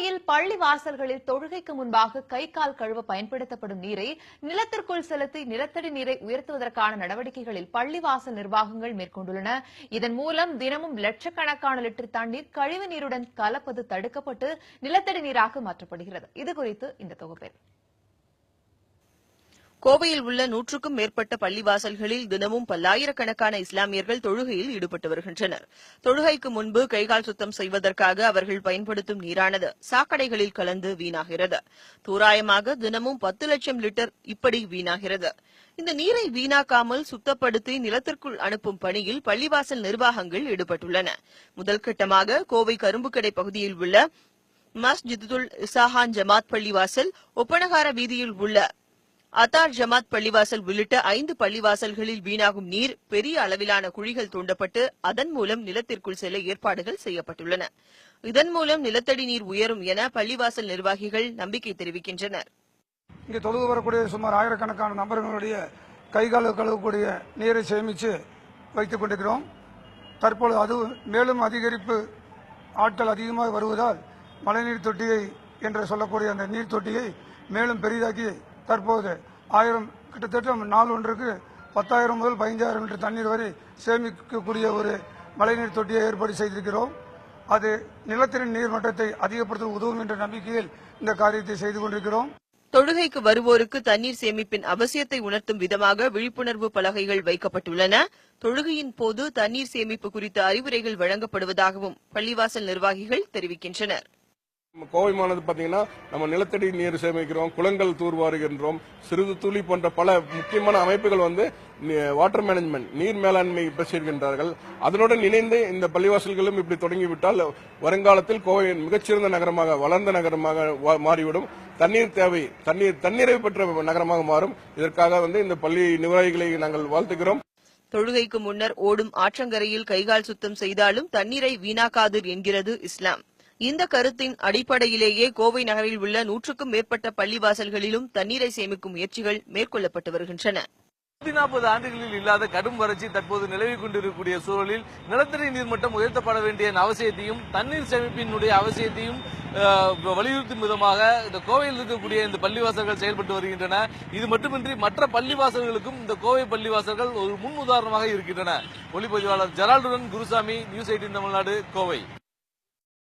கோவையில் பள்ளி வாசல்களில் தொழுகைக்கு முன்பாக கை கால் கழுவ பயன்படுத்தப்படும் நீரை நிலத்திற்குள் செலுத்தி நிலத்தடி நீரை உயர்த்துவதற்கான நடவடிக்கைகளில் பள்ளிவாசல் நிர்வாகங்கள் மேற்கொண்டுள்ளன. இதன் மூலம் தினமும் லட்சக்கணக்கான லிட்டர் தண்ணீர் கழிவு நீருடன் கலப்பது தடுக்கப்பட்டு நிலத்தடி நீராக மாற்றப்படுகிறது. இதுகுறித்து இந்த தொகுப்பில் கோவையில் உள்ள 100க்கும் மேற்பட்ட பள்ளிவாசல்களில் தினமும் பல்லாயிரக்கணக்கான இஸ்லாமியர்கள் தொழுகையில் ஈடுபட்டு வருகின்றனர். தொழுகைக்கு முன்பு கைகால் சுத்தம் செய்வதற்காக அவர்கள் பயன்படுத்தும் நீரானது சாக்கடைகளில் கலந்து வீணாகிறது. தோராயமாக தினமும் 10 லட்சம் லிட்டர் இப்படி வீணாகிறது. இந்த நீரை வீணாக்காமல் சுத்தப்படுத்தி நிலத்திற்குள் அனுப்பும் பணியில் பள்ளிவாசல் நிர்வாகங்கள் ஈடுபட்டுள்ளன. முதல் கட்டமாக கோவை கரும்புக்கடை பகுதியில் உள்ள மஸ்ஜிதுல் இசாஹான் ஜமாத் பள்ளிவாசல், ஒப்பனகார வீதியில் உள்ள அத்தார் ஜமாத் பள்ளிவாசல் உள்ளிட்ட 5 பள்ளிவாசல்களில் வீணாகும் நீர் பெரிய அளவிலான குழிகள் தோண்டப்பட்டு அதன் மூலம் நிலத்திற்குள் செல்ல ஏற்பாடுகள் செய்யப்பட்டுள்ளன. இதன் மூலம் நிலத்தடி நீர் உயரும் என பள்ளிவாசல் நிர்வாகிகள் நம்பிக்கை தெரிவிக்கின்றனர். இங்கே தொழுது வரக்கூடிய சுமார் ஆயிரக்கணக்கான நபர்களுடைய கைகால கழுவக்கூடிய நீரை சேமித்து வைத்துக் கொண்டிருக்கிறோம். தற்போது அது மேலும் அதிகரிப்பு ஆட்கள் அதிகமாக வருவதால் மழைநீர் தொட்டியை என்று சொல்லக்கூடிய அந்த நீர் தொட்டியை மேலும் பெரிதாக்கி தற்போது 1000 கிட்டத்தட்ட நாள் ஒன்றுக்கு 10,000 முதல் 15,000 லிட்டர் தண்ணீர் வரை சேமிக்கக்கூடிய ஒரு மழைநீர் தொட்டியை ஏற்பாடு செய்திருக்கிறோம். அது நிலத்தடி நீர் மட்டத்தை அதிகப்படுத்த உதவும் என்ற நம்பிக்கையில் இந்த காரியத்தை செய்து கொண்டிருக்கிறோம். தொழுகைக்கு வருவோருக்கு தண்ணீர் சேமிப்பின் அவசியத்தை உணர்த்தும் விதமாக விழிப்புணர்வு பலகைகள் வைக்கப்பட்டுள்ளன. தொழுகையின் போது தண்ணீர் சேமிப்பு குறித்த அறிவுரைகள் வழங்கப்படுவதாகவும் பள்ளிவாசல் நிர்வாகிகள் தெரிவிக்கின்றனர். கோவை மாநகர் பாத்தீங்கன்னா நம்ம நிலத்தடி நீர் சேமிக்கிறோம், குளங்கள் தூர்வாருகின்றோம், சிறிது துளி போன்ற பல முக்கியமான அமைப்புகள் வாட்டர் மேனேஜ்மெண்ட் நீர் மேலாண்மை பேசியிருக்கின்றார்கள். அதனுடன் இணைந்து இந்த பள்ளிவாசல்களும் இப்படி தொடங்கிவிட்டால் வருங்காலத்தில் கோவை மிகச்சிறந்த நகரமாக, வளர்ந்த நகரமாக மாறிவிடும். தண்ணீர் தேவை, தண்ணீரை பெற்ற நகரமாக மாறும். இதற்காக இந்த பள்ளி நிர்வாகிகளை நாங்கள் வாழ்த்துகிறோம். தொழுகைக்கு முன்னர் ஓடும் ஆற்றங்கரையில் கைகால் சுத்தம் செய்தாலும் தண்ணீரை வீணாக்காது என்கிறது இஸ்லாம். இந்த கருத்தின் அடிப்படையிலேயே கோவை நகரில் உள்ள 100க்கும் மேற்பட்ட பள்ளிவாசல்களிலும் தண்ணீரை சேமிக்கும் முயற்சிகள் மேற்கொள்ளப்பட்டு வருகின்றன. 140 ஆண்டுகளில் இல்லாத கடும் வறட்சி தற்போது நிலவிக் கொண்டிருக்கக்கூடிய சூழலில் நிலத்தடி நீர்மட்டம் உயர்த்தப்பட வேண்டிய அவசியத்தையும் தண்ணீர் சேமிப்பினுடைய அவசியத்தையும் வலியுறுத்தும் விதமாக இந்த கோவையில் இருக்கக்கூடிய இந்த பள்ளிவாசல்கள் செயல்பட்டு வருகின்றன. இது மட்டுமின்றி மற்ற பள்ளிவாசல்களுக்கும் இந்த கோவை பள்ளிவாசல்கள் ஒரு முன் உதாரணமாக இருக்கின்றன. ஒளிப்பதிவாளர் ஜெரால்டுடன் குருசாமி, நியூஸ் 18 தமிழ்நாடு, கோவை.